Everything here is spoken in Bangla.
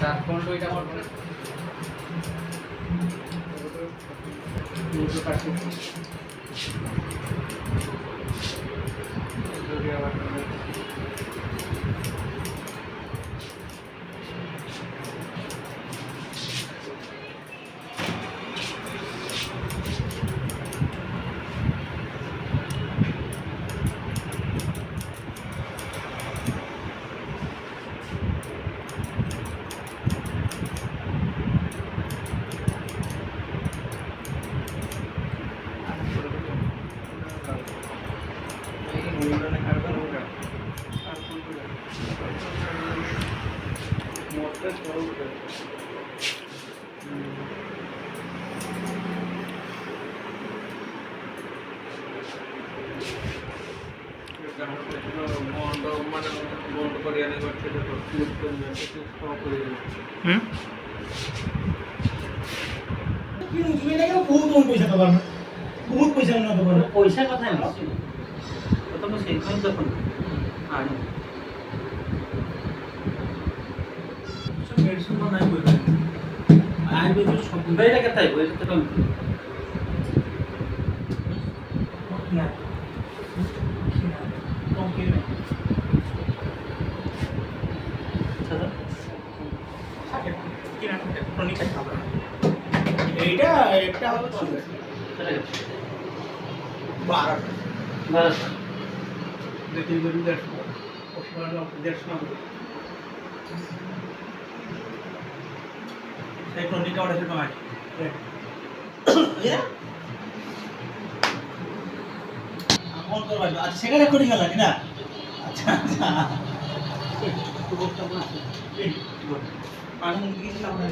তার কোনটা এটা আমার দুটো কাটতে যদি আবার বন্ধ করে আনে করছে তো ক্লিক করে স্টপ করে দিল কি তুমি না কেন বহুত পয়সা তো পারবে বহুত পয়সা না তো পারবে পয়সা কথা না তো তো সেই কোন দেখুন আর সব মেডিসিন তো নাই বলবে আয়ুর্বেদ সব বাইরে কে তাই বই তো না কম কি না কি না ক্রনিক খাবার এইটা একটা হলো চলে চলে গেছে 12 বাস দেখি যদি 150 ওষুধ 150 না এই ক্রনিক অর্ডার ছিল না ফোন করবা আচ্ছা সেখানে করে গেল না আচ্ছা আচ্ছা তো বলতে বলছি পানি মুখে গিয়েছিলাম না